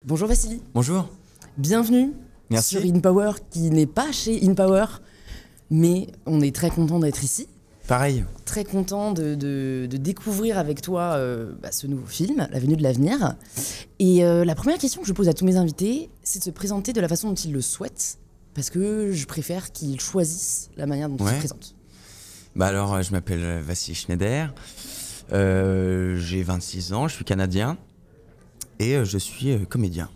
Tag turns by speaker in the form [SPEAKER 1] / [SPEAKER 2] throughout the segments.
[SPEAKER 1] Bonjour Vassili.
[SPEAKER 2] Bonjour.
[SPEAKER 1] Bienvenue
[SPEAKER 2] Merci.
[SPEAKER 1] sur InPower, qui n'est pas chez InPower, mais on est très content d'être ici.
[SPEAKER 2] Pareil.
[SPEAKER 1] Très content de découvrir avec toi ce nouveau film, La Venue de l'avenir. Et la première question que je pose à tous mes invités, c'est de se présenter de la façon dont ils le souhaitent, parce que je préfère qu'ils choisissent la manière dont ils se présentent.
[SPEAKER 2] Alors, je m'appelle Vassili Schneider, j'ai 26 ans, je suis canadien et je suis comédien.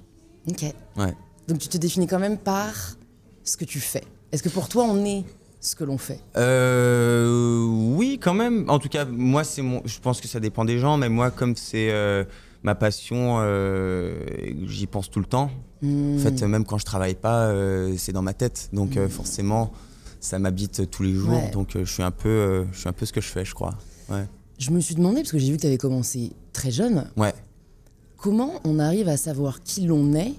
[SPEAKER 1] Ok.
[SPEAKER 2] Ouais.
[SPEAKER 1] Donc tu te définis quand même par ce que tu fais. Est-ce que pour toi, on est ce que l'on fait?
[SPEAKER 2] Oui, quand même. En tout cas, moi, je pense que ça dépend des gens, mais moi, comme c'est ma passion, j'y pense tout le temps. En fait, même quand je travaille pas, c'est dans ma tête. Donc forcément, ça m'habite tous les jours.
[SPEAKER 1] Ouais.
[SPEAKER 2] Donc je suis un peu ce que je fais, je crois. Ouais.
[SPEAKER 1] Je me suis demandé, parce que j'ai vu que tu avais commencé très jeune,
[SPEAKER 2] Ouais.
[SPEAKER 1] comment on arrive à savoir qui l'on est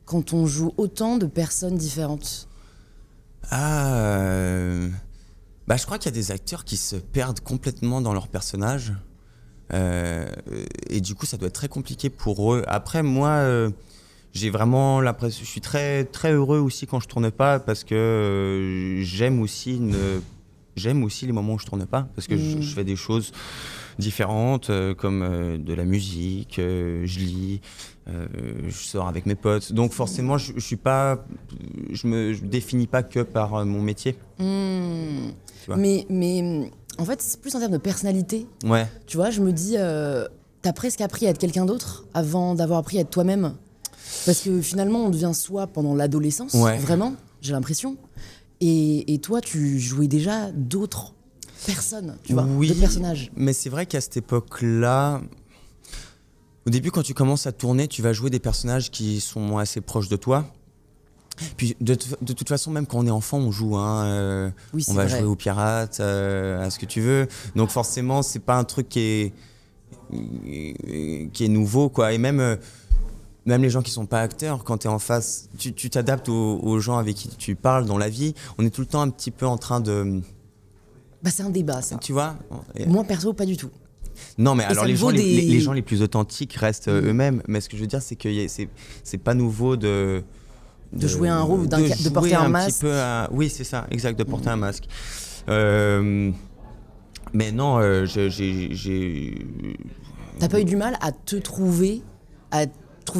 [SPEAKER 1] quand on joue autant de personnes différentes?
[SPEAKER 2] Je crois qu'il y a des acteurs qui se perdent complètement dans leur personnage. Et du coup, ça doit être très compliqué pour eux. Après, moi, j'ai vraiment l'impression... Je suis très, très heureux aussi quand je tourne pas, parce que j'aime aussi les moments où je tourne pas, parce que je fais des choses différentes, comme de la musique, je lis, je sors avec mes potes. Donc forcément, je me définis pas que par mon métier.
[SPEAKER 1] Mais en fait, c'est plus en termes de personnalité.
[SPEAKER 2] Ouais.
[SPEAKER 1] Tu vois, je me dis, t'as presque appris à être quelqu'un d'autre avant d'avoir appris à être toi-même. Parce que finalement, on devient soi pendant l'adolescence, vraiment, j'ai l'impression. Et toi, tu jouais déjà d'autres personnes, tu vois, d'autres personnages.
[SPEAKER 2] Mais c'est vrai qu'à cette époque-là, au début, quand tu commences à tourner, tu vas jouer des personnages qui sont assez proches de toi. Puis de toute façon, même quand on est enfant, on joue. On va jouer aux pirates, à ce que tu veux. Donc forcément, c'est pas un truc qui est nouveau, quoi. Et même les gens qui sont pas acteurs, quand tu es en face, tu t'adaptes aux gens avec qui tu parles dans la vie. On est tout le temps un petit peu en train de...
[SPEAKER 1] c'est un débat, ça.
[SPEAKER 2] Tu vois?
[SPEAKER 1] Moi, perso, pas du tout.
[SPEAKER 2] Non, mais alors les gens les plus authentiques restent eux-mêmes. Mais ce que je veux dire, c'est que c'est pas nouveau de
[SPEAKER 1] jouer un rôle, de porter un masque.
[SPEAKER 2] Oui, c'est ça, exact, de porter un masque. Mais non,
[SPEAKER 1] T'as pas eu du mal à trouver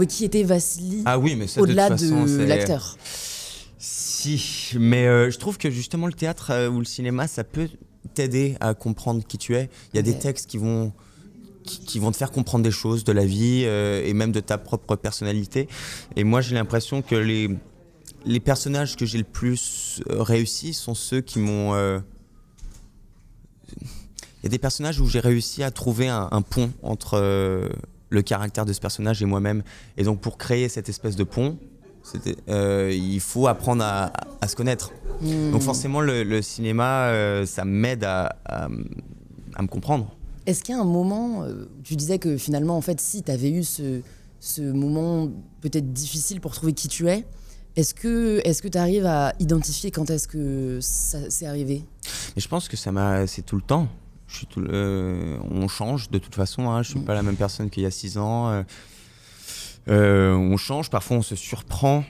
[SPEAKER 1] qui était Vassili au-delà de l'acteur?
[SPEAKER 2] Si, mais je trouve que justement le théâtre ou le cinéma, ça peut t'aider à comprendre qui tu es. Il y a des textes qui vont te faire comprendre des choses de la vie et même de ta propre personnalité. Et moi, j'ai l'impression que les personnages que j'ai le plus réussi sont ceux qui m'ont... Il y a des personnages où j'ai réussi à trouver un pont entre le caractère de ce personnage et moi-même. Et donc, pour créer cette espèce de pont, il faut apprendre à se connaître. Donc forcément, le cinéma, ça m'aide à me comprendre.
[SPEAKER 1] Est-ce qu'il y a un moment, tu disais que finalement, en fait, si tu avais eu ce moment peut-être difficile pour trouver qui tu es, est-ce que tu arrives à identifier quand est-ce que ça s'est arrivé?
[SPEAKER 2] Mais je pense que c'est tout le temps. On change de toute façon, hein. Je suis pas la même personne qu'il y a 6 ans. On change, parfois on se surprend.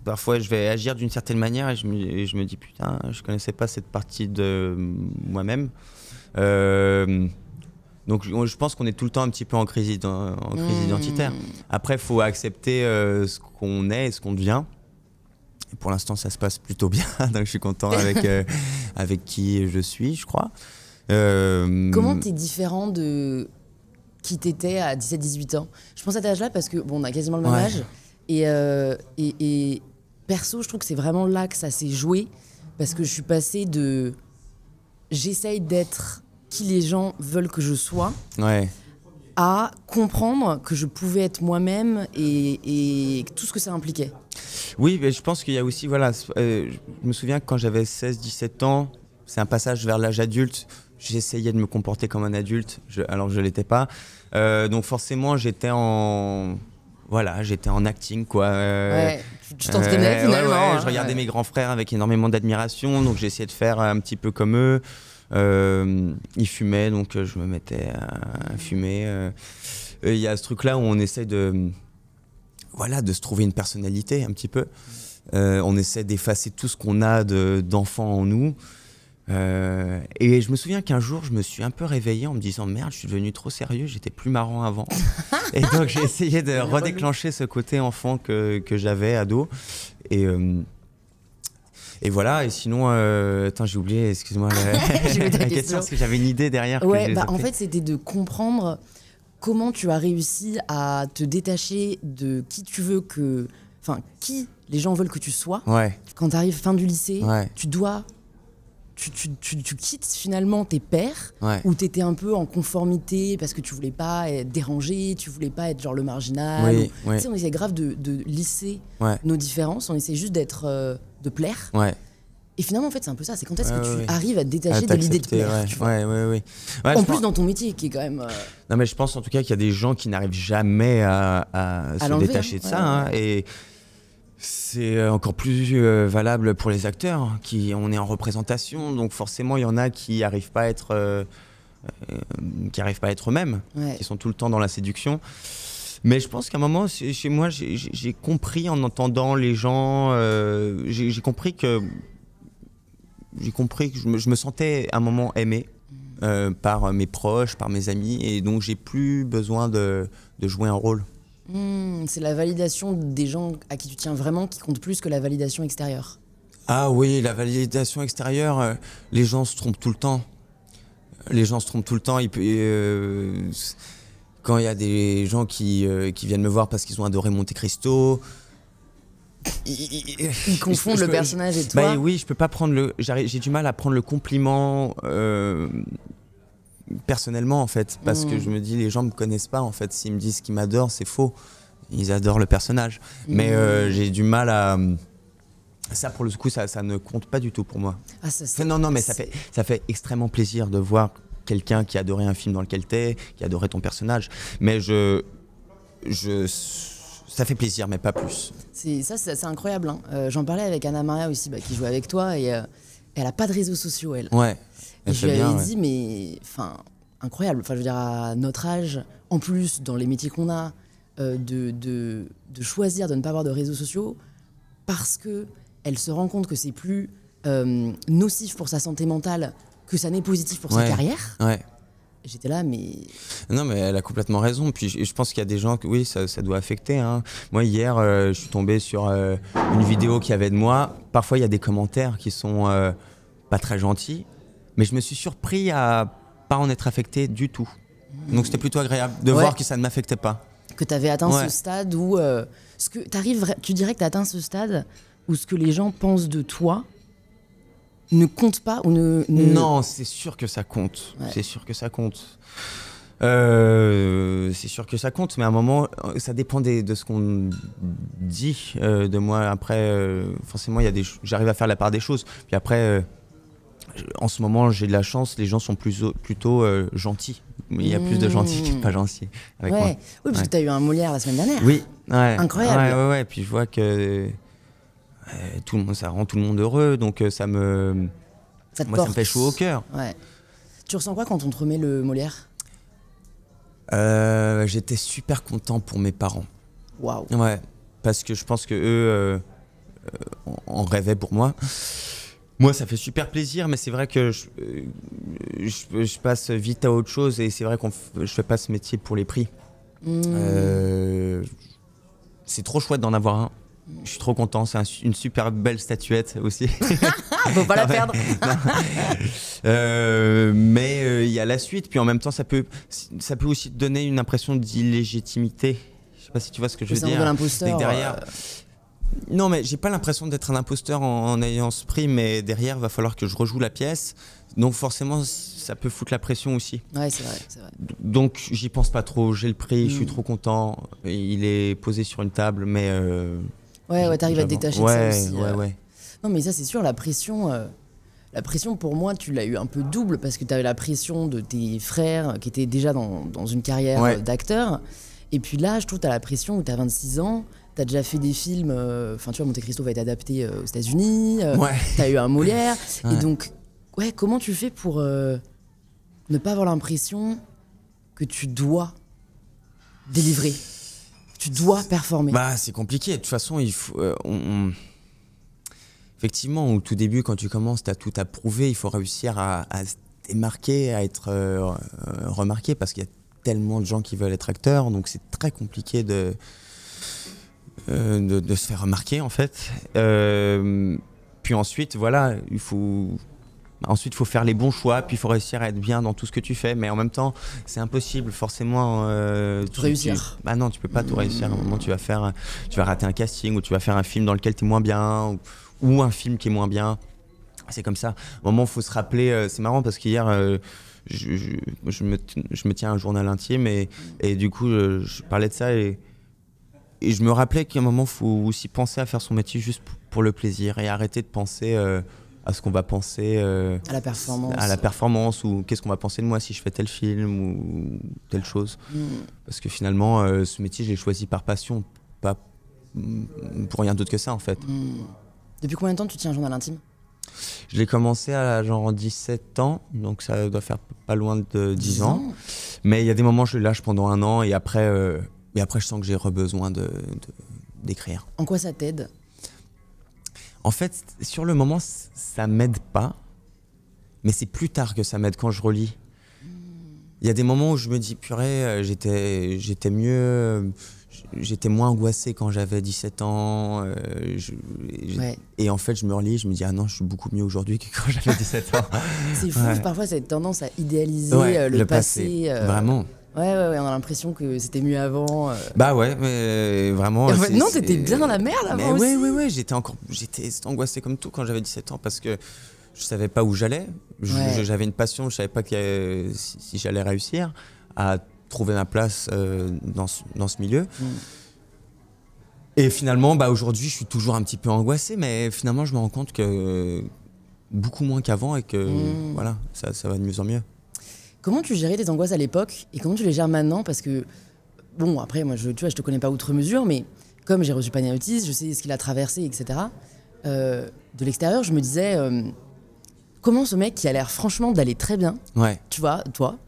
[SPEAKER 2] Parfois je vais agir d'une certaine manière et je me dis putain, je connaissais pas cette partie de moi-même. Donc je pense qu'on est tout le temps un petit peu en crise identitaire. Après, il faut accepter ce qu'on est et ce qu'on devient. Et pour l'instant, ça se passe plutôt bien, donc je suis content avec qui je suis, je crois.
[SPEAKER 1] Comment t'es différent de qui t'étais à 17-18 ans? Je pense à cet âge-là parce que on a quasiment le même âge. Et perso, je trouve que c'est vraiment là que ça s'est joué, parce que je suis passée de j'essaye d'être qui les gens veulent que je sois à comprendre que je pouvais être moi-même et tout ce que ça impliquait.
[SPEAKER 2] Oui, mais je pense qu'il y a aussi, je me souviens que quand j'avais 16-17 ans, c'est un passage vers l'âge adulte, j'essayais de me comporter comme un adulte, alors que je ne l'étais pas. Donc forcément, j'étais en acting, quoi.
[SPEAKER 1] Tu t'entraînais finalement.
[SPEAKER 2] Je regardais mes grands frères avec énormément d'admiration, donc j'essayais de faire un petit peu comme eux. Ils fumaient, donc je me mettais à fumer. il y a ce truc-là où on essaie de se trouver une personnalité un petit peu. On essaie d'effacer tout ce qu'on a d'enfant en nous. Et je me souviens qu'un jour, je me suis un peu réveillé en me disant merde, je suis devenu trop sérieux, j'étais plus marrant avant. Et donc j'ai essayé de redéclencher ce côté enfant que j'avais ado. Et voilà, et sinon, attends, j'ai oublié, excuse-moi la question, parce que j'avais une idée derrière.
[SPEAKER 1] Ouais, en fait, c'était de comprendre comment tu as réussi à te détacher de qui tu veux que. Enfin, qui les gens veulent que tu sois.
[SPEAKER 2] Ouais.
[SPEAKER 1] Quand tu arrives fin du lycée,
[SPEAKER 2] ouais.
[SPEAKER 1] tu dois. Tu quittes finalement tes pairs,
[SPEAKER 2] ouais.
[SPEAKER 1] où tu étais un peu en conformité parce que tu voulais pas être dérangé, tu voulais pas être genre le marginal.
[SPEAKER 2] Oui, oui.
[SPEAKER 1] Tu sais, on essaie grave de lisser nos différences, on essaie juste d'être. De plaire.
[SPEAKER 2] Ouais.
[SPEAKER 1] Et finalement, en fait, c'est un peu ça. C'est quand est-ce que tu arrives à te détacher de l'idée de plaire. Tu vois.
[SPEAKER 2] Ouais,
[SPEAKER 1] en plus, dans ton métier, qui est quand même.
[SPEAKER 2] Non, mais je pense en tout cas qu'il y a des gens qui n'arrivent jamais à se détacher de ça. Hein, et c'est encore plus valable pour les acteurs. On est en représentation, donc forcément, il y en a qui n'arrivent pas à être eux-mêmes, qui sont tout le temps dans la séduction. Mais je pense qu'à un moment, chez moi, j'ai compris en entendant les gens, j'ai compris que je me sentais à un moment aimé par mes proches, par mes amis, et donc j'ai plus besoin de jouer un rôle.
[SPEAKER 1] C'est la validation des gens à qui tu tiens vraiment qui compte plus que la validation extérieure.
[SPEAKER 2] Ah oui, la validation extérieure, les gens se trompent tout le temps. Quand il y a des gens qui viennent me voir parce qu'ils ont adoré Monte Cristo,
[SPEAKER 1] ils confondent le personnage et toi.
[SPEAKER 2] Bah oui, je peux pas prendre j'ai du mal à prendre le compliment personnellement en fait, parce que je me dis les gens me connaissent pas en fait. S'ils me disent qu'ils m'adorent, c'est faux. Ils adorent le personnage, mais j'ai du mal à ça pour le coup, ça ne compte pas du tout pour moi. Non, mais ça fait extrêmement plaisir de voir quelqu'un qui a adoré un film dans lequel t'es, qui a adoré ton personnage. Mais ça fait plaisir, mais pas plus.
[SPEAKER 1] C'est incroyable. Hein. J'en parlais avec Anna Maria aussi, qui joue avec toi, et elle a pas de réseaux sociaux, elle.
[SPEAKER 2] Ouais.
[SPEAKER 1] Et je lui avais dit, mais incroyable. Enfin, je veux dire, à notre âge, en plus, dans les métiers qu'on a, de choisir de ne pas avoir de réseaux sociaux, parce que elle se rend compte que c'est plus nocif pour sa santé mentale que ça n'est positif pour sa carrière.
[SPEAKER 2] Ouais.
[SPEAKER 1] J'étais là, mais...
[SPEAKER 2] Non, mais elle a complètement raison. Puis je pense qu'il y a des gens que, oui, ça doit affecter. Hein. Moi, hier, je suis tombé sur une vidéo qu'il y avait de moi. Parfois, il y a des commentaires qui sont pas très gentils. Mais je me suis surpris à pas en être affecté du tout. Donc, c'était plutôt agréable de voir que ça ne m'affectait pas.
[SPEAKER 1] Que tu avais atteint ce stade où... tu dirais que tu as atteint ce stade où ce que les gens pensent de toi ne compte pas ou
[SPEAKER 2] Non, c'est sûr que ça compte. Ouais. C'est sûr que ça compte. C'est sûr que ça compte, mais à un moment, ça dépend de ce qu'on dit de moi. Après, forcément, j'arrive à faire la part des choses. Puis après, en ce moment, j'ai de la chance. Les gens sont plutôt gentils. Il y a plus de gentils que de pas gentils avec moi.
[SPEAKER 1] Oui, parce que tu as eu un Molière la semaine dernière.
[SPEAKER 2] Oui,
[SPEAKER 1] incroyable.
[SPEAKER 2] Ouais. Puis je vois que ça rend tout le monde heureux, donc ça me fait chaud au cœur.
[SPEAKER 1] Ouais. Tu ressens quoi quand on te remet le Molière ?
[SPEAKER 2] J'étais super content pour mes parents.
[SPEAKER 1] Waouh.
[SPEAKER 2] Ouais, parce que je pense que eux en rêvaient pour moi. Moi, ça fait super plaisir, mais c'est vrai que je passe vite à autre chose, et c'est vrai je fais pas ce métier pour les prix. C'est trop chouette d'en avoir un. Je suis trop content, c'est une super belle statuette aussi.
[SPEAKER 1] Faut pas la perdre.
[SPEAKER 2] Mais il y a la suite, puis en même temps ça peut aussi te donner une impression d'illégitimité. Je sais pas si tu vois ce que je veux dire.
[SPEAKER 1] De l'imposteur.
[SPEAKER 2] Derrière... Non, mais j'ai pas l'impression d'être un imposteur en ayant ce prix, mais derrière va falloir que je rejoue la pièce. Donc forcément ça peut foutre la pression aussi.
[SPEAKER 1] Ouais, c'est vrai.
[SPEAKER 2] Donc j'y pense pas trop, j'ai le prix, je suis trop content. Il est posé sur une table, mais...
[SPEAKER 1] Ouais, t'arrives à te détacher de ça aussi.
[SPEAKER 2] Ouais.
[SPEAKER 1] Non, mais ça, c'est sûr, la pression, pour moi, tu l'as eu un peu double parce que t'avais la pression de tes frères qui étaient déjà dans une carrière d'acteur. Et puis là, je trouve que t'as la pression où t'as 26 ans, t'as déjà fait des films. Enfin, tu vois, Monte Cristo va être adapté aux États-Unis. T'as eu un Molière. Et donc, comment tu fais pour ne pas avoir l'impression que tu dois délivrer. Tu dois performer.
[SPEAKER 2] Bah, c'est compliqué. De toute façon, il faut, effectivement, au tout début, quand tu commences, tu as tout à prouver. Il faut réussir à se démarquer, à être remarqué, parce qu'il y a tellement de gens qui veulent être acteurs. Donc, c'est très compliqué de se faire remarquer, en fait. Puis ensuite, voilà, il faut faire les bons choix, puis il faut réussir à être bien dans tout ce que tu fais. Mais en même temps, c'est impossible, forcément.
[SPEAKER 1] Réussir.
[SPEAKER 2] Bah non, tu peux pas tout réussir. À un moment, tu vas rater un casting, ou tu vas faire un film dans lequel tu es moins bien, ou un film qui est moins bien. C'est comme ça. À un moment, il faut se rappeler. C'est marrant parce qu'hier, je me tiens un journal intime, et du coup, je parlais de ça, et je me rappelais qu'à un moment, il faut aussi penser à faire son métier juste pour le plaisir, et arrêter de penser à ce qu'on va penser
[SPEAKER 1] à la performance,
[SPEAKER 2] ou qu'est-ce qu'on va penser de moi si je fais tel film ou telle chose. Parce que finalement, ce métier, je l'ai choisi par passion, pas pour rien d'autre que ça, en fait.
[SPEAKER 1] Depuis combien de temps tu tiens un journal intime ?
[SPEAKER 2] Je l'ai commencé à genre 17 ans, donc ça doit faire pas loin de 10 ans. Mais il y a des moments, je le lâche pendant 1 an, et après, je sens que j'ai besoin d'écrire.
[SPEAKER 1] En quoi ça t'aide ?
[SPEAKER 2] En fait, sur le moment, ça m'aide pas, mais c'est plus tard que ça m'aide, quand je relis. Il y a des moments où je me dis, purée, j'étais mieux, j'étais moins angoissé quand j'avais 17 ans. Et en fait, je me relis, je me dis, ah non, je suis beaucoup mieux aujourd'hui que quand j'avais 17 ans.
[SPEAKER 1] C'est fou, parfois, cette tendance à idéaliser le passé.
[SPEAKER 2] Vraiment.
[SPEAKER 1] Ouais, on a l'impression que c'était mieux avant.
[SPEAKER 2] Bah ouais, mais vraiment.
[SPEAKER 1] En fait, non, t'étais bien dans la merde avant aussi.
[SPEAKER 2] Ouais, j'étais angoissé comme tout quand j'avais 17 ans, parce que je savais pas où j'allais. J'avais une passion, je savais pas si j'allais réussir à trouver ma place dans ce milieu. Et finalement, aujourd'hui, je suis toujours un petit peu angoissé, mais finalement, je me rends compte que beaucoup moins qu'avant, et que voilà, ça va de mieux en mieux.
[SPEAKER 1] Comment tu gérais tes angoisses à l'époque et comment tu les gères maintenant ? Parce que, bon, après, moi, je te connais pas outre mesure, mais comme j'ai reçu Panayotis, je sais ce qu'il a traversé, etc. De l'extérieur, je me disais, comment ce mec qui a l'air franchement d'aller très bien, tu vois, toi,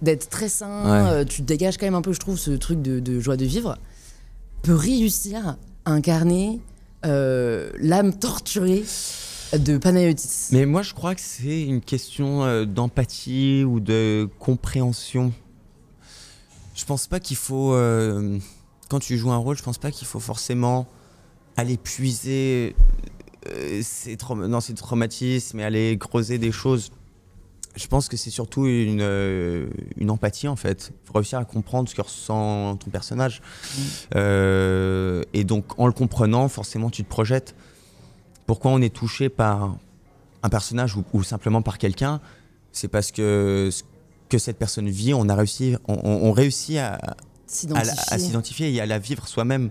[SPEAKER 1] d'être très sain, tu dégages quand même un peu, je trouve, ce truc de joie de vivre, peut réussir à incarner l'âme torturée de Panayotis.
[SPEAKER 2] Mais moi, je crois que c'est une question d'empathie ou de compréhension. Je pense pas qu'il faut, quand tu joues un rôle, je pense pas qu'il faut forcément aller puiser ces traumatismes et aller creuser des choses. Je pense que c'est surtout une empathie, en fait. Il faut réussir à comprendre ce que ressent ton personnage. Et donc, en le comprenant, forcément, tu te projettes. Pourquoi on est touché par un personnage ou simplement par quelqu'un ? C'est parce que ce que cette personne vit, on réussit à s'identifier et à la vivre soi-même.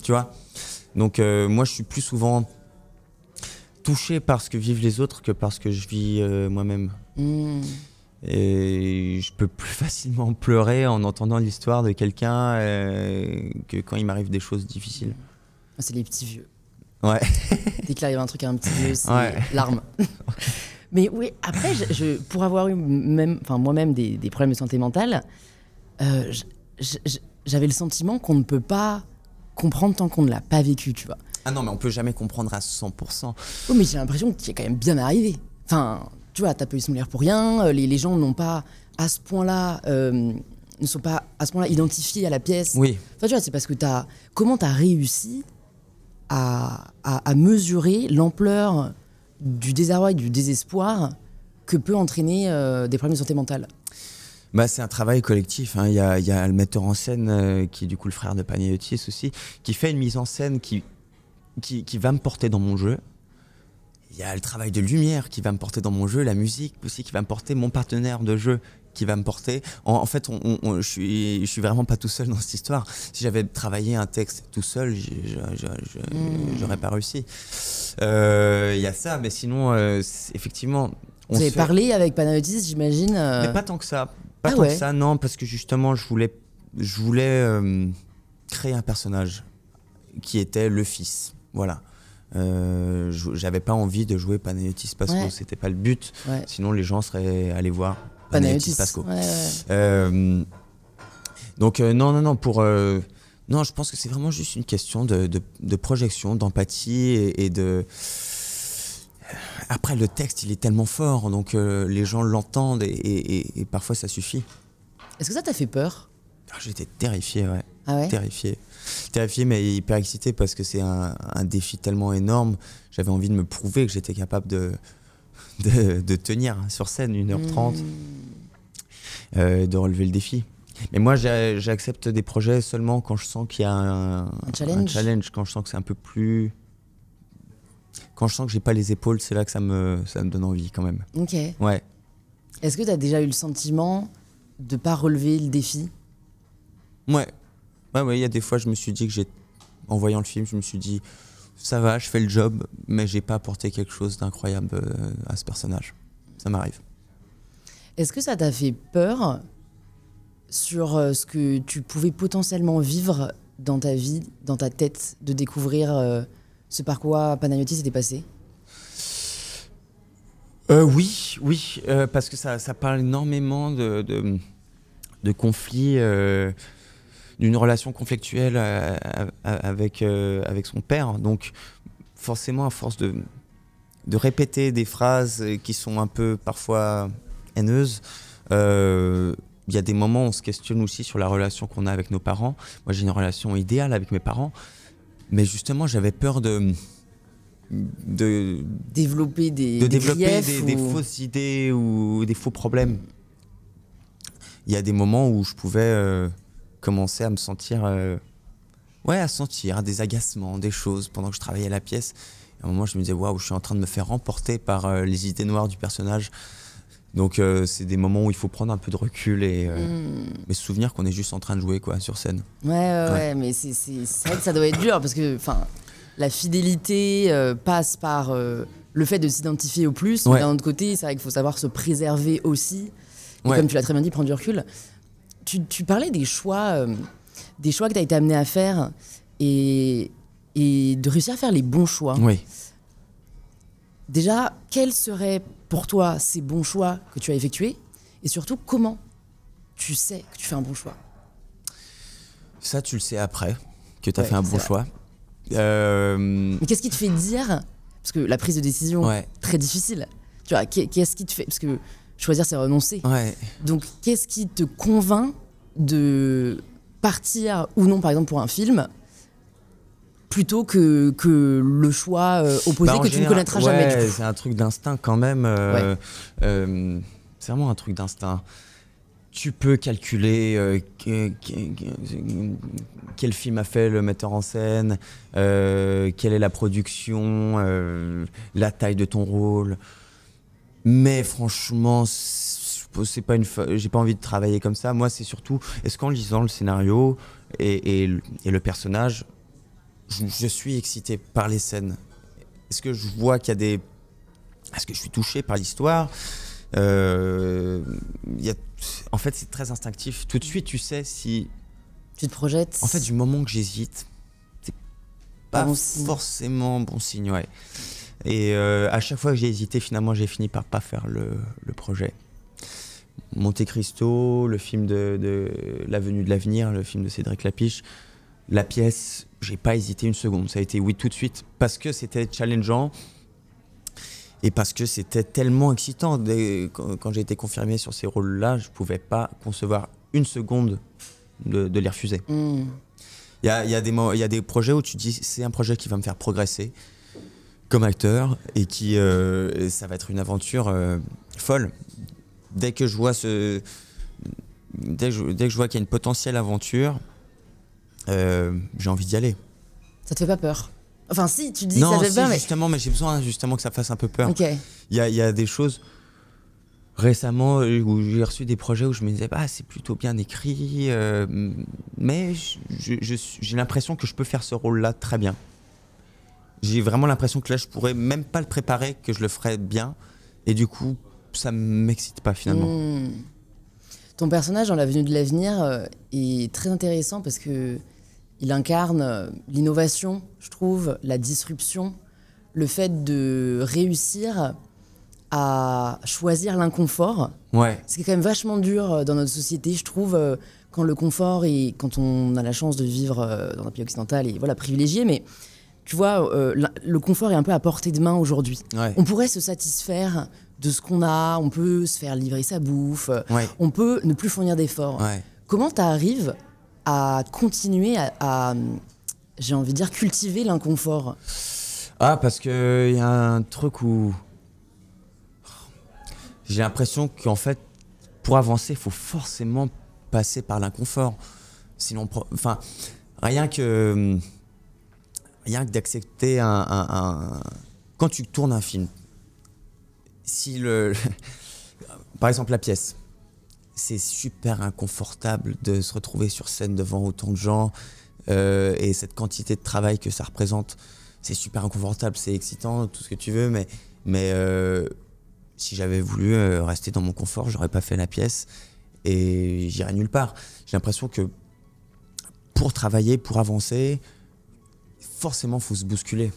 [SPEAKER 2] Tu vois ? Donc moi, je suis plus souvent touché par ce que vivent les autres que par ce que je vis moi-même. Et je peux plus facilement pleurer en entendant l'histoire de quelqu'un que quand il m'arrive des choses difficiles.
[SPEAKER 1] C'est les petits vieux.
[SPEAKER 2] Ouais.
[SPEAKER 1] Dès qu'il arrive un truc à un petit vieux, c'est larmes. Mais oui, après, pour avoir eu moi-même des problèmes de santé mentale, j'avais le sentiment qu'on ne peut pas comprendre tant qu'on ne l'a pas vécu, tu vois.
[SPEAKER 2] Ah non, mais on peut jamais comprendre à 100%.
[SPEAKER 1] Oui, mais j'ai l'impression qu'il est quand même bien arrivé. Enfin, tu vois, t'as pas eu ce pour rien, les gens n'ont pas à ce point-là... ne sont pas à ce point-là identifiés à la pièce.
[SPEAKER 2] Oui.
[SPEAKER 1] Enfin, tu vois, c'est parce que comment t'as réussi à mesurer l'ampleur du désarroi et du désespoir que peut entraîner des problèmes de santé mentale.
[SPEAKER 2] C'est un travail collectif. Il y a le metteur en scène, qui est du coup le frère de Panayotis aussi, qui fait une mise en scène qui va me porter dans mon jeu. Il y a le travail de lumière qui va me porter dans mon jeu, la musique aussi qui va me porter, mon partenaire de jeu qui va me porter. En fait, je suis vraiment pas tout seul dans cette histoire. Si j'avais travaillé un texte tout seul, j'aurais pas réussi. Il y a ça, mais sinon, effectivement...
[SPEAKER 1] Vous avez parlé avec Panayotis, j'imagine
[SPEAKER 2] Mais pas tant que ça. Pas tant que ça, non, parce que justement, je voulais créer un personnage qui était le fils. Voilà. J'avais pas envie de jouer Panayotis Pasco, c'était pas le but. Sinon, les gens seraient allés voir Panayotis Pasco. Donc non, non, je pense que c'est vraiment juste une question de projection, d'empathie et de... Après, le texte, il est tellement fort, donc les gens l'entendent et parfois ça suffit.
[SPEAKER 1] Est-ce que ça t'a fait peur?
[SPEAKER 2] J'étais terrifié, ouais.
[SPEAKER 1] Ah ouais?
[SPEAKER 2] Terrifié, mais hyper excité parce que c'est un défi tellement énorme. J'avais envie de me prouver que j'étais capable de tenir sur scène 1h30, de relever le défi. Mais moi, j'accepte des projets seulement quand je sens qu'il y a un challenge, quand je sens que c'est un peu plus... Quand je sens que j'ai pas les épaules, c'est là que ça me donne envie quand même.
[SPEAKER 1] Ok.
[SPEAKER 2] Ouais.
[SPEAKER 1] Est-ce que tu as déjà eu le sentiment de pas relever le défi?
[SPEAKER 2] Ouais, il y a des fois, je me suis dit en voyant le film, je me suis dit, ça va, je fais le job, mais j'ai pas apporté quelque chose d'incroyable à ce personnage. Ça m'arrive.
[SPEAKER 1] Est-ce que ça t'a fait peur sur ce que tu pouvais potentiellement vivre dans ta vie, dans ta tête, de découvrir ce par quoi Panayotis s'était passé?
[SPEAKER 2] Oui, parce que ça parle énormément de conflits, d'une relation conflictuelle avec son père. Donc forcément, à force de répéter des phrases qui sont un peu parfois haineuses, il y a des moments où on se questionne aussi sur la relation qu'on a avec nos parents. Moi, j'ai une relation idéale avec mes parents, mais justement, j'avais peur de
[SPEAKER 1] développer des
[SPEAKER 2] fausses idées ou des faux problèmes. Il y a des moments où je pouvais commencer à me sentir à sentir des agacements, des choses pendant que je travaillais à la pièce. À un moment, je me disais waouh, je suis en train de me faire remporter par les idées noires du personnage. Donc c'est des moments où il faut prendre un peu de recul et se souvenir qu'on est juste en train de jouer sur scène.
[SPEAKER 1] Ouais, mais c'est vrai que ça doit être dur parce que la fidélité passe par le fait de s'identifier au plus, mais d'un autre côté, c'est vrai qu'il faut savoir se préserver aussi. Et comme tu l'as très bien dit, prendre du recul. Tu parlais des choix que tu as été amené à faire et de réussir à faire les bons choix.
[SPEAKER 2] Oui.
[SPEAKER 1] Déjà, quels seraient pour toi ces bons choix que tu as effectués? Et surtout, comment tu sais que tu fais un bon choix?
[SPEAKER 2] Ça, tu le sais après que tu as fait un bon choix.
[SPEAKER 1] Mais qu'est-ce qui te fait dire? Parce que la prise de décision, très difficile. Tu vois, qu'est-ce qui te fait? Parce que choisir, c'est renoncer.
[SPEAKER 2] Ouais.
[SPEAKER 1] Donc, qu'est-ce qui te convainc de partir ou non, par exemple, pour un film, plutôt que le choix opposé que tu ne connaîtras jamais, du coup?
[SPEAKER 2] C'est un truc d'instinct quand même. C'est vraiment un truc d'instinct. Tu peux calculer quel film a fait le metteur en scène, quelle est la production, la taille de ton rôle. Mais franchement, c'est pas j'ai pas envie de travailler comme ça. Moi, c'est surtout, est-ce qu'en lisant le scénario et le personnage, je suis excité par les scènes? Est-ce que je vois qu'il y a des... Est-ce que je suis touché par l'histoire? En fait, c'est très instinctif. Tout de suite, tu sais si...
[SPEAKER 1] Tu te projettes?
[SPEAKER 2] En fait, du moment que j'hésite, c'est pas forcément bon signe, ouais. Et à chaque fois que j'ai hésité, finalement, j'ai fini par pas faire le projet. Monte Cristo, le film de L'Avenue de l'Avenir, le film de Cédric Lapiche, la pièce, j'ai pas hésité une seconde. Ça a été oui tout de suite parce que c'était challengeant et parce que c'était tellement excitant. Quand j'ai été confirmé sur ces rôles-là, je pouvais pas concevoir une seconde de les refuser. Il y a des projets où tu te dis c'est un projet qui va me faire progresser comme acteur et qui ça va être une aventure folle. Dès que je vois dès que je vois qu'il y a une potentielle aventure, j'ai envie d'y aller.
[SPEAKER 1] Ça te fait pas peur? Enfin si, tu dis
[SPEAKER 2] non,
[SPEAKER 1] ça fait peur, mais...
[SPEAKER 2] justement, mais j'ai besoin justement que ça fasse un peu peur.
[SPEAKER 1] Ok.
[SPEAKER 2] Il y a des choses récemment où j'ai reçu des projets où je me disais c'est plutôt bien écrit, mais j'ai l'impression que je peux faire ce rôle-là très bien. J'ai vraiment l'impression que là je pourrais même pas le préparer, que je le ferais bien, et du coup ça m'excite pas finalement.
[SPEAKER 1] Ton personnage dans L'Avenue de l'Avenir est très intéressant parce que il incarne l'innovation, je trouve, la disruption, le fait de réussir à choisir l'inconfort.
[SPEAKER 2] Ouais.
[SPEAKER 1] Ce qui est quand même vachement dur dans notre société, je trouve, quand le confort et quand on a la chance de vivre dans un pays occidental et voilà, privilégié, mais tu vois, le confort est un peu à portée de main aujourd'hui.
[SPEAKER 2] Ouais.
[SPEAKER 1] On pourrait se satisfaire de ce qu'on a, on peut se faire livrer sa bouffe, on peut ne plus fournir d'efforts.
[SPEAKER 2] Ouais.
[SPEAKER 1] Comment tu arrives à continuer à, j'ai envie de dire, cultiver l'inconfort?
[SPEAKER 2] Ah, parce qu'il y a un truc où j'ai l'impression qu'en fait, pour avancer, il faut forcément passer par l'inconfort. Sinon, enfin, rien que d'accepter quand tu tournes un film, si par exemple la pièce, c'est super inconfortable de se retrouver sur scène devant autant de gens et cette quantité de travail que ça représente, c'est super inconfortable, c'est excitant, tout ce que tu veux, mais si j'avais voulu rester dans mon confort, j'aurais pas fait la pièce et j'irais nulle part. J'ai l'impression que pour travailler, pour avancer, forcément, faut se bousculer.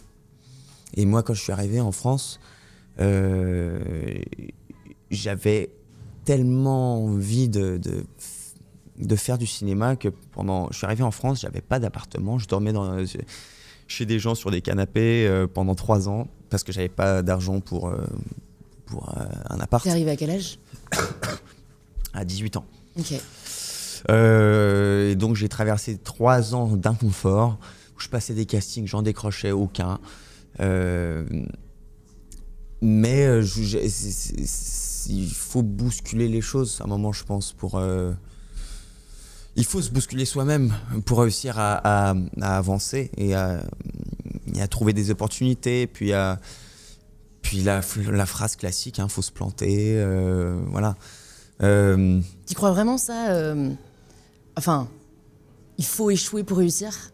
[SPEAKER 2] Et moi, quand je suis arrivé en France, j'avais tellement envie de faire du cinéma que je suis arrivé en France, j'avais pas d'appartement, je dormais chez des gens sur des canapés pendant 3 ans parce que j'avais pas d'argent pour un appart.
[SPEAKER 1] T'es arrivé à quel âge?
[SPEAKER 2] À 18 ans.
[SPEAKER 1] Ok.
[SPEAKER 2] Et donc j'ai traversé 3 ans d'inconfort où je passais des castings, j'en décrochais aucun. Mais il faut bousculer les choses à un moment, je pense, il faut se bousculer soi-même pour réussir à avancer et à trouver des opportunités. Puis la phrase classique, faut se planter, voilà.
[SPEAKER 1] Tu crois vraiment ça Enfin, il faut échouer pour réussir?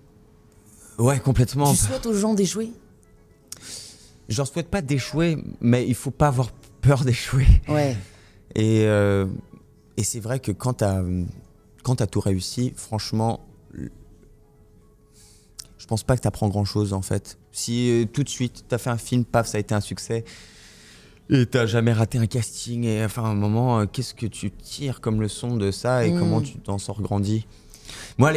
[SPEAKER 2] Ouais, complètement.
[SPEAKER 1] Tu souhaites aux gens d'échouer?
[SPEAKER 2] Je leur souhaite pas d'échouer, mais il faut pas avoir peur d'échouer.
[SPEAKER 1] Ouais.
[SPEAKER 2] Et c'est vrai que quand t'as tout réussi, franchement, je pense pas que t'apprends grand-chose en fait. Si tout de suite t'as fait un film, paf, ça a été un succès, et t'as jamais raté un casting, et enfin à un moment, qu'est-ce que tu tires comme leçon de ça et comment tu t'en sors grandi? Moi,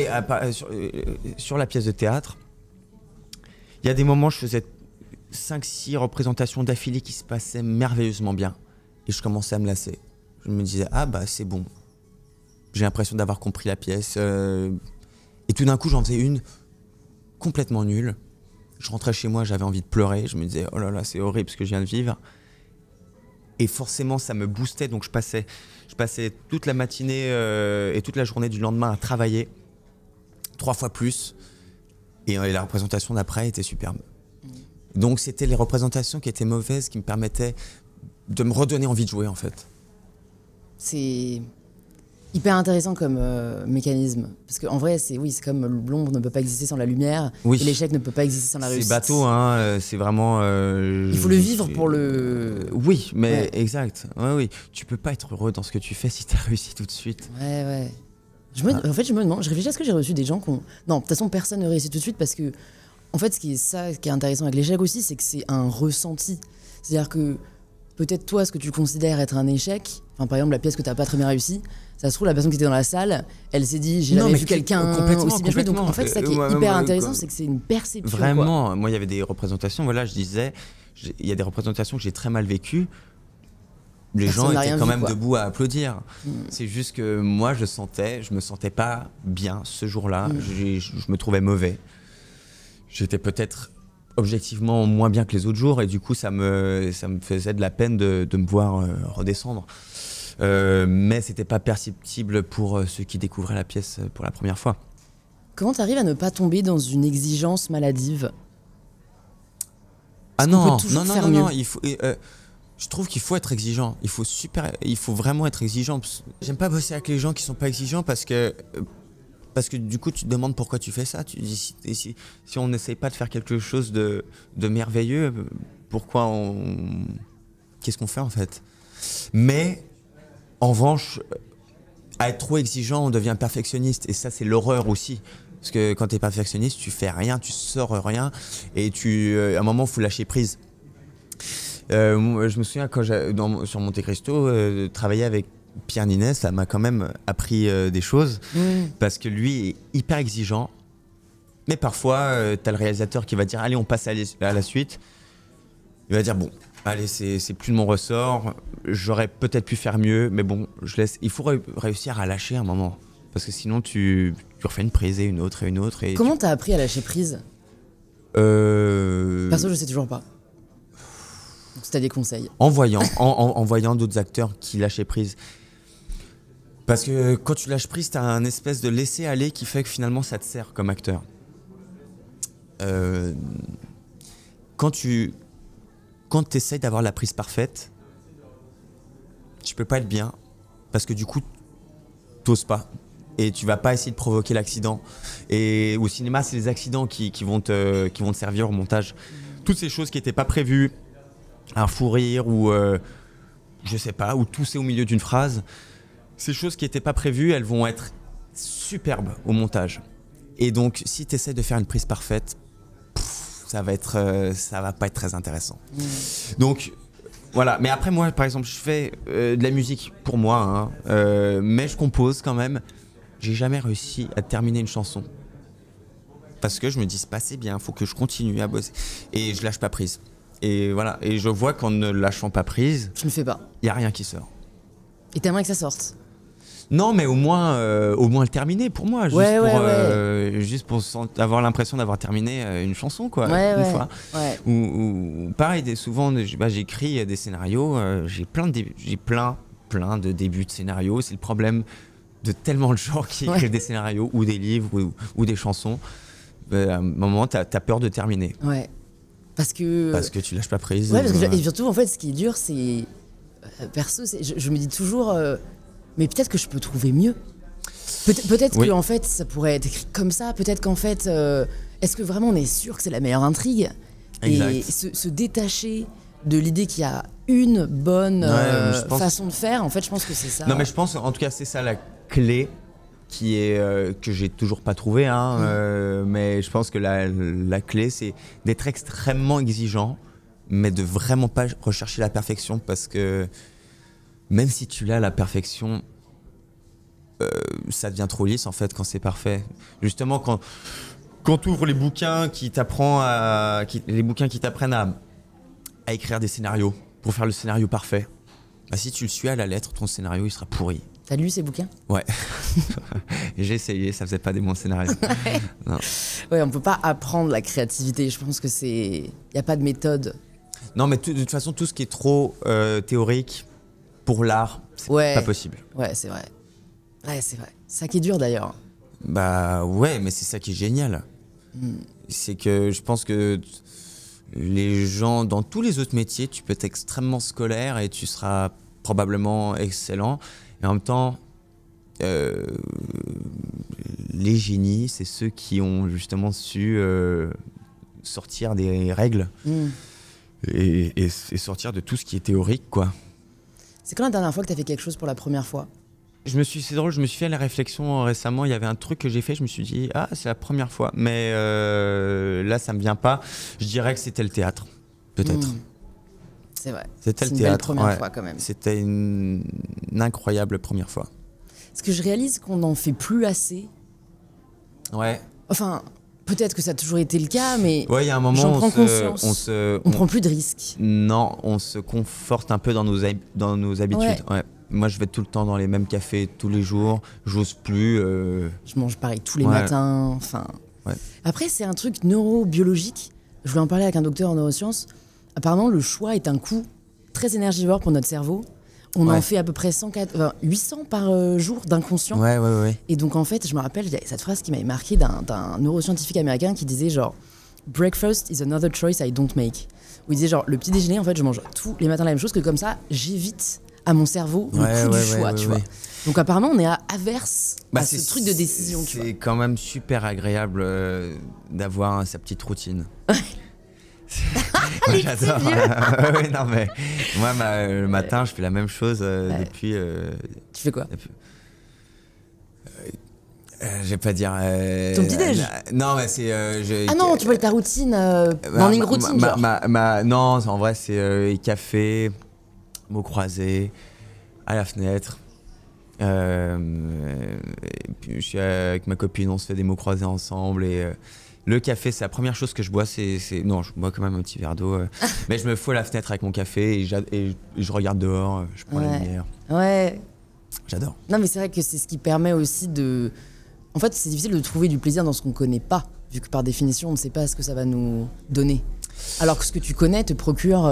[SPEAKER 2] sur la pièce de théâtre, il y a des moments, je faisais 5-6 représentations d'affilée qui se passaient merveilleusement bien. Et je commençais à me lasser. Je me disais, ah bah c'est bon. J'ai l'impression d'avoir compris la pièce. Et tout d'un coup, j'en faisais une complètement nulle. Je rentrais chez moi, j'avais envie de pleurer. Je me disais, oh là là, c'est horrible ce que je viens de vivre. Et forcément, ça me boostait. Donc je passais toute la matinée et toute la journée du lendemain à travailler 3 fois plus. Et la représentation d'après était superbe. Donc c'était les représentations qui étaient mauvaises qui me permettaient de me redonner envie de jouer en fait.
[SPEAKER 1] C'est hyper intéressant comme mécanisme. Parce qu'en vrai, c'est comme l'ombre ne peut pas exister sans la lumière, et l'échec ne peut pas exister sans la réussite.
[SPEAKER 2] C'est bateau, c'est vraiment...
[SPEAKER 1] il faut le vivre pour le...
[SPEAKER 2] Oui, mais exact. Ouais, oui. Tu peux pas être heureux dans ce que tu fais si tu as réussi tout de suite.
[SPEAKER 1] Ouais. En fait, je me demande, je réfléchis à ce que j'ai reçu des gens qui ont... Non, de toute façon, personne ne réussit tout de suite parce que, en fait, ce qui est intéressant avec l'échec aussi, c'est que c'est un ressenti. C'est-à-dire que peut-être toi, ce que tu considères être un échec, enfin, par exemple, la pièce que tu n'as pas très bien réussi, ça se trouve, la personne qui était dans la salle, elle s'est dit, j'ai jamais vu quelqu'un aussi bien jouer. Donc, en fait, ça qui est hyper intéressant, c'est que c'est une perception.
[SPEAKER 2] Vraiment,
[SPEAKER 1] quoi.
[SPEAKER 2] Moi, il y avait des représentations, voilà, je disais, il y a des représentations que j'ai très mal vécues. Les gens étaient quand même debout à applaudir. C'est juste que moi, je me sentais pas bien ce jour-là. Je me trouvais mauvais. J'étais peut-être objectivement moins bien que les autres jours et du coup, ça me faisait de la peine de me voir redescendre. Mais c'était pas perceptible pour ceux qui découvraient la pièce pour la première fois.
[SPEAKER 1] Comment t'arrives à ne pas tomber dans une exigence maladive?
[SPEAKER 2] Non, il faut... je trouve qu'il faut être exigeant. Il faut vraiment être exigeant. J'aime pas bosser avec les gens qui sont pas exigeants parce que du coup, tu te demandes pourquoi tu fais ça. Tu dis, si on n'essaye pas de faire quelque chose de merveilleux, qu'est-ce qu'on fait en fait? Mais en revanche, à être trop exigeant, on devient perfectionniste. Et ça, c'est l'horreur aussi. Parce que quand tu es perfectionniste, tu fais rien, tu sors rien. Et à un moment, il faut lâcher prise. Je me souviens quand sur Monte Cristo, travailler avec Pierre Niney, ça m'a quand même appris des choses, parce que lui est hyper exigeant. Mais parfois, t'as le réalisateur qui va dire allez, on passe à la suite. Il va dire bon, allez, c'est plus de mon ressort. J'aurais peut-être pu faire mieux, mais bon, je laisse. Il faut réussir à lâcher un moment, parce que sinon tu refais une prise et une autre et une autre. Et
[SPEAKER 1] comment t'as appris à lâcher prise? Perso, je sais toujours pas. Donc, si t'as des conseils.
[SPEAKER 2] En voyant d'autres acteurs qui lâchaient prise. Parce que quand tu lâches prise, t'as un espèce de laisser aller qui fait que finalement ça te sert comme acteur. Quand tu essaies d'avoir la prise parfaite, tu peux pas être bien, parce que du coup t'oses pas et tu vas pas essayer de provoquer l'accident. Et au cinéma, c'est les accidents qui vont te servir au montage. Toutes ces choses qui étaient pas prévues, un fou rire ou je sais pas, ou tousser au milieu d'une phrase, ces choses qui étaient pas prévues, elles vont être superbes au montage. Et donc si tu essaies de faire une prise parfaite, ça va pas être très intéressant. Donc voilà. Mais après, moi par exemple, je fais de la musique pour moi, mais je compose quand même. J'ai jamais réussi à terminer une chanson parce que je me dis c'est pas assez bien, faut que je continue à bosser et je lâche pas prise. Et voilà, et je vois qu'en ne lâchant pas prise,
[SPEAKER 1] je ne fais pas.
[SPEAKER 2] Il y a rien qui sort.
[SPEAKER 1] Et t'aimerais que ça sorte?
[SPEAKER 2] Non, mais au moins le terminer pour moi, juste pour avoir l'impression d'avoir terminé une chanson, quoi, une fois.
[SPEAKER 1] Ouais.
[SPEAKER 2] Ou pareil, souvent j'écris des scénarios, j'ai plein de débuts de scénarios. C'est le problème de tellement de gens qui écrivent des scénarios ou des livres ou des chansons. À un moment, t'as peur de terminer.
[SPEAKER 1] Ouais. Parce que
[SPEAKER 2] tu lâches pas prise.
[SPEAKER 1] Ouais, et surtout, en fait, ce qui est dur, c'est perso, je me dis toujours. Mais peut-être que je peux trouver mieux. Peut-être que en fait, ça pourrait être écrit comme ça. Peut-être qu'en fait, est-ce que vraiment on est sûr que c'est la meilleure intrigue?
[SPEAKER 2] Exact.
[SPEAKER 1] Et se détacher de l'idée qu'il y a une bonne façon de faire, en fait, je pense que c'est ça.
[SPEAKER 2] Non, mais je pense, en tout cas, c'est ça la clé qui est que j'ai toujours pas trouvée. Mais je pense que la clé, c'est d'être extrêmement exigeant, mais de vraiment pas rechercher la perfection, parce que même si tu l'as, la perfection, ça devient trop lisse en fait quand c'est parfait. Justement, quand tu ouvres les bouquins qui t'apprennent à écrire des scénarios pour faire le scénario parfait, si tu le suis à la lettre, ton scénario il sera pourri.
[SPEAKER 1] T'as lu ces bouquins?
[SPEAKER 2] Ouais. J'ai essayé, ça faisait pas des bons scénarios. Non.
[SPEAKER 1] Ouais, on peut pas apprendre la créativité. Je pense que il y a pas de méthode.
[SPEAKER 2] Non, mais de toute façon, tout ce qui est trop théorique pour l'art, c'est pas possible.
[SPEAKER 1] Ouais, c'est vrai. Ouais, c'est vrai. Ça qui est dur d'ailleurs.
[SPEAKER 2] Bah ouais, mais c'est ça qui est génial. C'est que je pense que les gens, dans tous les autres métiers, tu peux être extrêmement scolaire et tu seras probablement excellent. Et en même temps, les génies, c'est ceux qui ont justement su sortir des règles et sortir de tout ce qui est théorique, quoi.
[SPEAKER 1] C'est quand la dernière fois que tu as fait quelque chose pour la première fois?
[SPEAKER 2] C'est drôle, je me suis fait la réflexion récemment. Il y avait un truc que j'ai fait, je me suis dit c'est la première fois, mais là ça me vient pas. Je dirais que c'était le théâtre, peut-être.
[SPEAKER 1] C'est vrai.
[SPEAKER 2] C'était le théâtre.
[SPEAKER 1] Une belle première fois quand même.
[SPEAKER 2] C'était une incroyable première fois.
[SPEAKER 1] Parce que je réalise qu'on n'en fait plus assez.
[SPEAKER 2] Ouais.
[SPEAKER 1] Enfin, peut-être que ça a toujours été le cas, mais
[SPEAKER 2] il y a un moment
[SPEAKER 1] j'en prends conscience. On prend plus de risques.
[SPEAKER 2] Non, on se conforte un peu dans nos habitudes. Ouais. Moi, je vais tout le temps dans les mêmes cafés tous les jours. J'ose plus.
[SPEAKER 1] Je mange pareil tous les matins. Enfin. Ouais. Après, c'est un truc neurobiologique. Je voulais en parler avec un docteur en neurosciences. Apparemment, le choix est un coût très énergivore pour notre cerveau. On en fait à peu près 800 par jour d'inconscient.
[SPEAKER 2] Ouais.
[SPEAKER 1] Et donc, en fait, je me rappelle, il y a cette phrase qui m'avait marqué d'un neuroscientifique américain qui disait genre « Breakfast is another choice I don't make ». Où il disait genre « Le petit déjeuner, en fait, je mange tous les matins la même chose, que comme ça, j'évite à mon cerveau le coup du choix, tu vois. » Donc, apparemment, on est averse à ce truc de décision, tu vois. C'est
[SPEAKER 2] quand même super agréable d'avoir sa petite routine. Moi, j'adore. Oui, non, mais moi, le matin, je fais la même chose depuis.
[SPEAKER 1] Tu fais quoi?
[SPEAKER 2] Je vais pas dire.
[SPEAKER 1] Ton petit déj?
[SPEAKER 2] Non, mais c'est.
[SPEAKER 1] Non, tu vois ta routine, morning routine, genre.
[SPEAKER 2] Non, en vrai, c'est café, mots croisés, à la fenêtre. Et puis, je suis avec ma copine, on se fait des mots croisés ensemble. Et le café, c'est la première chose que je bois. Non, je bois quand même un petit verre d'eau. Mais je me fous à la fenêtre avec mon café et je regarde dehors, je prends la lumière.
[SPEAKER 1] Ouais.
[SPEAKER 2] J'adore.
[SPEAKER 1] Non, mais c'est vrai que c'est ce qui permet aussi de... En fait, c'est difficile de trouver du plaisir dans ce qu'on connaît pas, vu que par définition, on ne sait pas ce que ça va nous donner. Alors que ce que tu connais te procure,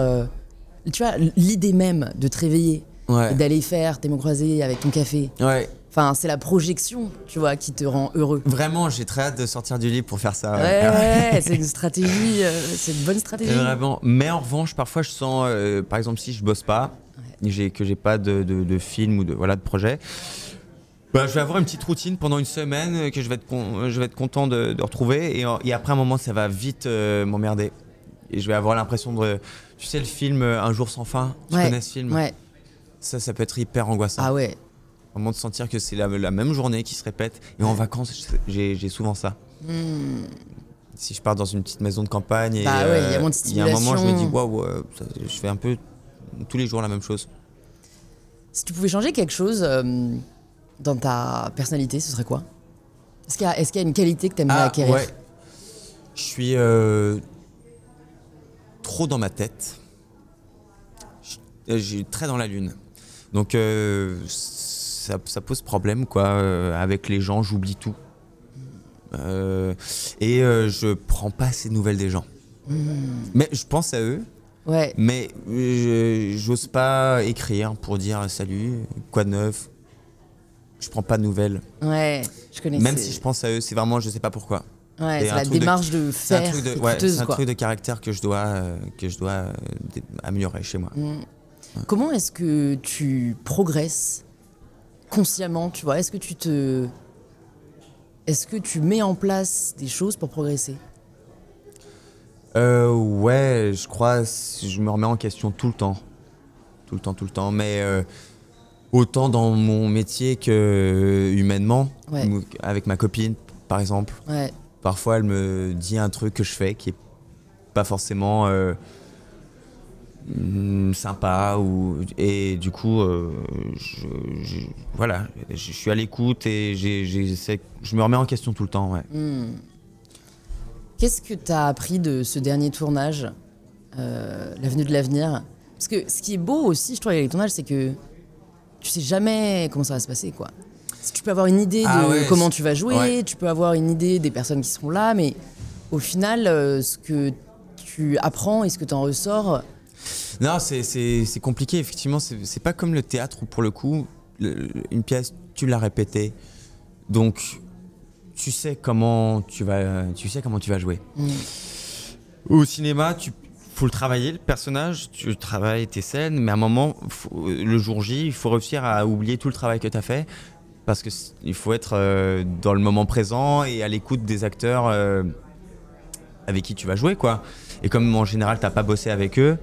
[SPEAKER 1] tu vois, l'idée même de te réveiller et d'aller faire tes mots croisés avec ton café.
[SPEAKER 2] Ouais.
[SPEAKER 1] Enfin, c'est la projection, tu vois, qui te rend heureux.
[SPEAKER 2] Vraiment, j'ai très hâte de sortir du lit pour faire ça.
[SPEAKER 1] Ouais, c'est une stratégie, c'est une bonne stratégie.
[SPEAKER 2] Vraiment. Mais en revanche, parfois, je sens, par exemple, si je bosse pas, que j'ai pas de film ou de projet, bah, je vais avoir une petite routine pendant une semaine que je vais être content de retrouver. Et après un moment, ça va vite m'emmerder. Et je vais avoir l'impression de... Tu sais, le film Un jour sans fin, tu connais ce film?
[SPEAKER 1] Ouais.
[SPEAKER 2] Ça peut être hyper angoissant.
[SPEAKER 1] Ah ouais.
[SPEAKER 2] Vraiment de sentir que c'est la même journée qui se répète. Et en vacances, j'ai souvent ça. Si je pars dans une petite maison de campagne, et
[SPEAKER 1] y a moins de stimulation.
[SPEAKER 2] Il y a un moment, je me dis, waouh, je fais un peu tous les jours la même chose.
[SPEAKER 1] Si tu pouvais changer quelque chose dans ta personnalité, ce serait quoi? Est-ce qu'il y a une qualité que tu aimerais acquérir?
[SPEAKER 2] Ouais. Je suis trop dans ma tête. J'ai très dans la lune. Donc ça pose problème quoi. Avec les gens, j'oublie tout. Je prends pas assez de nouvelles des gens. Mais je pense à eux.
[SPEAKER 1] Ouais.
[SPEAKER 2] Mais j'ose pas écrire pour dire salut, quoi de neuf. Je prends pas de nouvelles.
[SPEAKER 1] Ouais, je connais.
[SPEAKER 2] Même si je pense à eux, c'est vraiment, je sais pas pourquoi.
[SPEAKER 1] Ouais, c'est la démarche de faire.
[SPEAKER 2] C'est un truc de caractère que je dois améliorer chez moi.
[SPEAKER 1] Comment est-ce que tu progresses consciemment, tu vois? Est-ce que tu mets en place des choses pour progresser?
[SPEAKER 2] Ouais, je crois, je me remets en question tout le temps. Tout le temps. Mais autant dans mon métier que humainement, avec ma copine, par exemple.
[SPEAKER 1] Ouais.
[SPEAKER 2] Parfois, elle me dit un truc que je fais qui est pas forcément sympa. Et du coup, je suis à l'écoute et je me remets en question tout le temps. Ouais.
[SPEAKER 1] Qu'est-ce que tu as appris de ce dernier tournage, L'Avenue de l'Avenir? Parce que ce qui est beau aussi, je trouve, avec les tournages, c'est que tu sais jamais comment ça va se passer, quoi. Tu peux avoir une idée de comment tu vas jouer, tu peux avoir une idée des personnes qui seront là, mais au final, ce que tu apprends et ce que tu en ressors...
[SPEAKER 2] Non, c'est compliqué, effectivement. C'est pas comme le théâtre où, pour le coup, une pièce, tu l'as répétée. Donc... Tu sais comment tu vas jouer. Au cinéma, faut le travailler, le personnage, tu travailles tes scènes, mais à un moment, le jour J, il faut réussir à oublier tout le travail que tu as fait, parce qu'il faut être dans le moment présent et à l'écoute des acteurs avec qui tu vas jouer, quoi. Et comme en général, tu n'as pas bossé avec eux,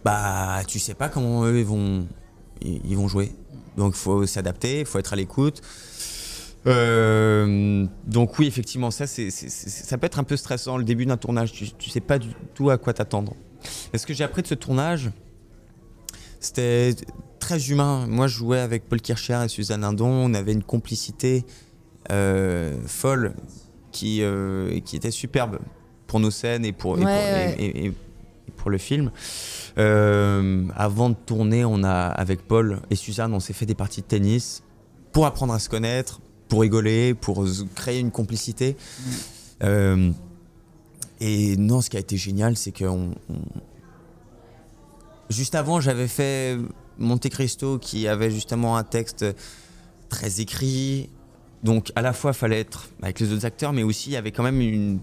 [SPEAKER 2] bah, tu sais pas comment eux ils vont jouer. Donc, il faut s'adapter, il faut être à l'écoute. Donc oui, effectivement, ça peut être un peu stressant le début d'un tournage. Tu sais pas du tout à quoi t'attendre. Et ce que j'ai appris de ce tournage, c'était très humain. Moi, je jouais avec Paul Kircher et Suzanne Lindon. On avait une complicité folle qui était superbe pour nos scènes et pour le film. Avant de tourner, avec Paul et Suzanne, on s'est fait des parties de tennis pour apprendre à se connaître, pour rigoler, pour créer une complicité. Et non, ce qui a été génial, c'est que juste avant, j'avais fait Monte Cristo, qui avait justement un texte très écrit. Donc à la fois, il fallait être avec les autres acteurs, mais aussi il y avait quand même une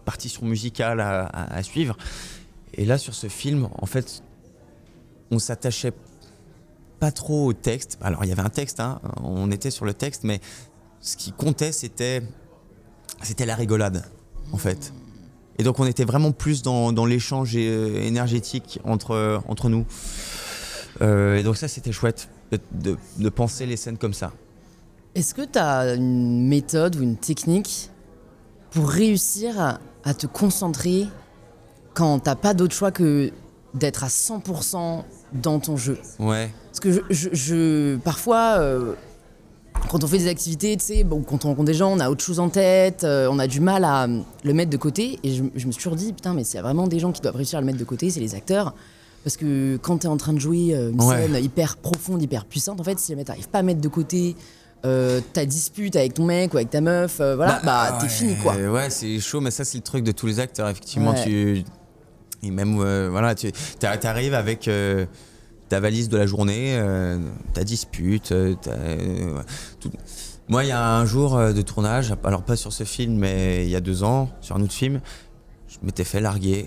[SPEAKER 2] partition musicale à suivre. Et là, sur ce film, en fait, on s'attachait pas trop au texte. Alors, il y avait un texte, hein, on était sur le texte, mais ce qui comptait, c'était la rigolade, en fait. Et donc, on était vraiment plus dans l'échange énergétique entre nous. Et donc ça, c'était chouette de penser les scènes comme ça.
[SPEAKER 1] Est-ce que tu as une méthode ou une technique pour réussir à te concentrer quand t'as pas d'autre choix que d'être à 100% dans ton jeu.
[SPEAKER 2] Ouais.
[SPEAKER 1] Parce que parfois, quand on fait des activités, tu sais, bon, quand on rencontre des gens, on a autre chose en tête, on a du mal à le mettre de côté. Et je me suis toujours dit, putain, mais s'il y a vraiment des gens qui doivent réussir à le mettre de côté, c'est les acteurs. Parce que quand t'es en train de jouer une scène hyper profonde, hyper puissante, en fait, si jamais t'arrives pas à mettre de côté ta dispute avec ton mec ou avec ta meuf, t'es fini, quoi.
[SPEAKER 2] Ouais, c'est chaud, mais ça, c'est le truc de tous les acteurs, effectivement. Et même, t'arrives avec ta valise de la journée, ta dispute, tout. Moi, il y a un jour de tournage, alors pas sur ce film, mais il y a 2 ans, sur un autre film, je m'étais fait larguer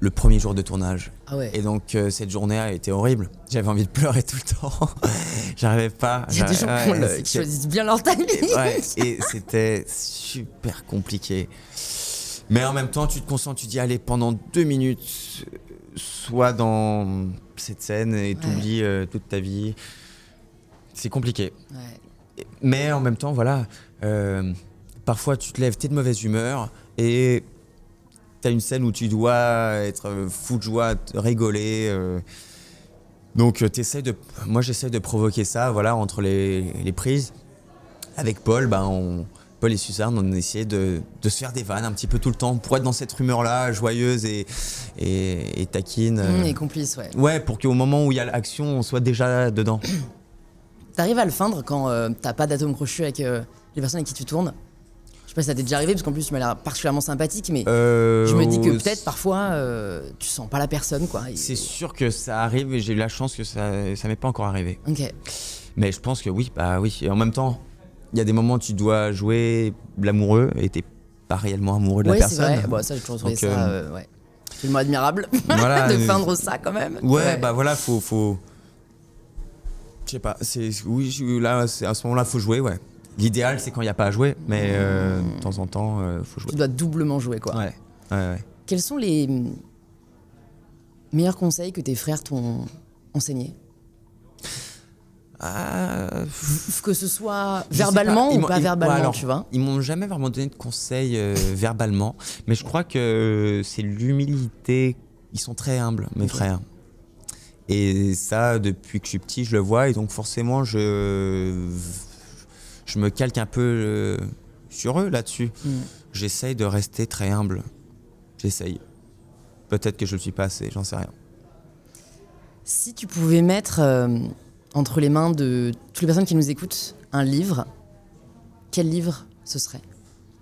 [SPEAKER 2] le premier jour de tournage.
[SPEAKER 1] Ah ouais.
[SPEAKER 2] Et donc, cette journée a été horrible. J'avais envie de pleurer tout le temps. J'arrivais pas.
[SPEAKER 1] Il y a des gens qui choisissent bien leur timing.
[SPEAKER 2] Et c'était super compliqué. Mais en même temps, tu te concentres, tu dis, allez, pendant 2 minutes, sois dans cette scène et t'oublies toute ta vie. C'est compliqué. Ouais. Mais en même temps, voilà, parfois tu te lèves, t'es de mauvaise humeur et t'as une scène où tu dois être fou de joie, rigoler. Donc moi j'essaie de provoquer ça, voilà, entre les prises. Avec Paul, Paul et Suzanne, on essayait de se faire des vannes un petit peu tout le temps pour être dans cette rumeur-là, joyeuse et taquine.
[SPEAKER 1] Et complice, ouais.
[SPEAKER 2] Ouais, pour qu'au moment où il y a l'action, on soit déjà dedans.
[SPEAKER 1] T'arrives à le feindre quand t'as pas d'atome crochu avec les personnes avec qui tu tournes? Je sais pas si ça t'est déjà arrivé, parce qu'en plus tu m'as l'air particulièrement sympathique, mais je me dis que peut-être parfois tu sens pas la personne, quoi.
[SPEAKER 2] C'est sûr que ça arrive et j'ai eu la chance que ça m'est pas encore arrivé.
[SPEAKER 1] Ok.
[SPEAKER 2] Mais je pense que oui. Et en même temps, il y a des moments où tu dois jouer l'amoureux et t'es pas réellement amoureux de la personne.
[SPEAKER 1] Ouais, c'est vrai. Bon, ça, j'ai toujours trouvé ça. C'est le mot admirable
[SPEAKER 2] voilà,
[SPEAKER 1] de feindre ça quand même.
[SPEAKER 2] Ouais, voilà, faut. Je sais pas. Là, à ce moment-là, faut jouer, ouais. L'idéal, c'est quand il n'y a pas à jouer, mais de temps en temps, faut jouer.
[SPEAKER 1] Tu dois doublement jouer, quoi.
[SPEAKER 2] Ouais.
[SPEAKER 1] Quels sont les meilleurs conseils que tes frères t'ont enseigné? Que ce soit verbalement ou pas verbalement, tu vois.
[SPEAKER 2] Ils m'ont jamais vraiment donné de conseils verbalement, mais je crois que c'est l'humilité. Ils sont très humbles, mes frères. Et ça, depuis que je suis petit, je le vois, et donc forcément, je me calque un peu sur eux là-dessus. J'essaye de rester très humble. J'essaye. Peut-être que je le suis pas assez, j'en sais rien.
[SPEAKER 1] Si tu pouvais mettre entre les mains de toutes les personnes qui nous écoutent un livre, quel livre ce serait?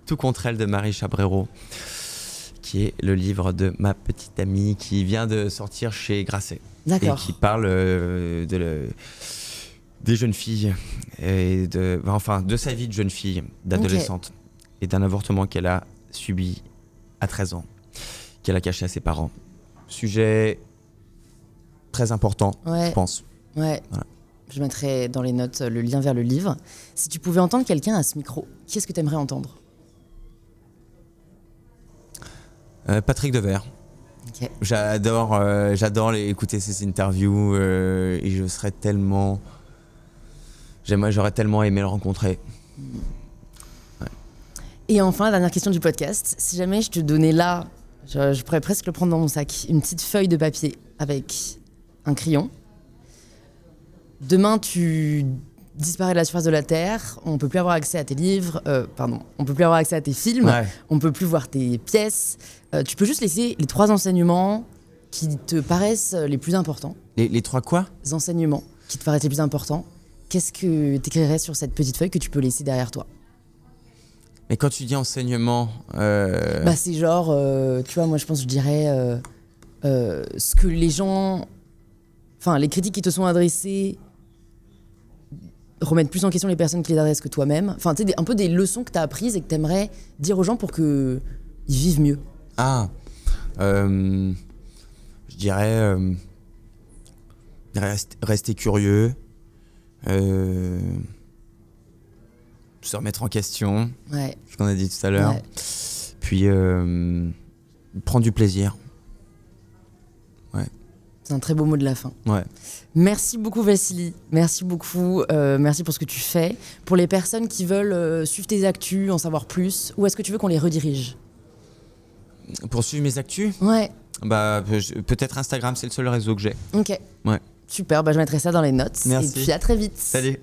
[SPEAKER 2] Tout contre elle de Marie Chabrero, qui est le livre de ma petite amie qui vient de sortir chez Grasset.
[SPEAKER 1] D'accord.
[SPEAKER 2] Et qui parle des jeunes filles et de sa vie de jeune fille, d'adolescente, et d'un avortement qu'elle a subi à 13 ans, qu'elle a caché à ses parents. Sujet très important, je pense.
[SPEAKER 1] Ouais. Voilà. Je mettrai dans les notes le lien vers le livre. Si tu pouvais entendre quelqu'un à ce micro, qui est-ce que tu aimerais entendre?
[SPEAKER 2] Patrick Devers.
[SPEAKER 1] Okay.
[SPEAKER 2] J'adore écouter ses interviews et j'aurais tellement aimé le rencontrer.
[SPEAKER 1] Ouais. Et enfin, la dernière question du podcast. Si jamais je te donnais là, je pourrais presque le prendre dans mon sac, une petite feuille de papier avec un crayon. Demain, tu disparais de la surface de la Terre, on peut plus avoir accès à tes livres, on peut plus avoir accès à tes films, on peut plus voir tes pièces. Tu peux juste laisser les 3 enseignements qui te paraissent les plus importants.
[SPEAKER 2] Les 3 quoi?
[SPEAKER 1] Enseignements qui te paraissent les plus importants. Qu'est-ce que tu écrirais sur cette petite feuille que tu peux laisser derrière toi?
[SPEAKER 2] Mais quand tu dis enseignement...
[SPEAKER 1] c'est genre, tu vois, moi je pense que je dirais ce que les gens... Enfin, les critiques qui te sont adressées remettre plus en question les personnes qui les adressent que toi-même. Enfin, tu sais, un peu des leçons que tu as apprises et que tu aimerais dire aux gens pour qu'ils vivent mieux.
[SPEAKER 2] Je dirais rester curieux, se remettre en question, ce qu'on a dit tout à l'heure, puis prendre du plaisir.
[SPEAKER 1] C'est un très beau mot de la fin.
[SPEAKER 2] Ouais.
[SPEAKER 1] Merci beaucoup Vassili, merci beaucoup, merci pour ce que tu fais. Pour les personnes qui veulent suivre tes actus, en savoir plus, où est-ce que tu veux qu'on les redirige?
[SPEAKER 2] Pour suivre mes actus,
[SPEAKER 1] Ouais.
[SPEAKER 2] bah, peut-être Instagram, c'est le seul réseau que j'ai.
[SPEAKER 1] Ok.
[SPEAKER 2] Ouais.
[SPEAKER 1] Super, bah, je mettrai ça dans les notes.
[SPEAKER 2] Merci.
[SPEAKER 1] Et puis à très vite.
[SPEAKER 2] Salut.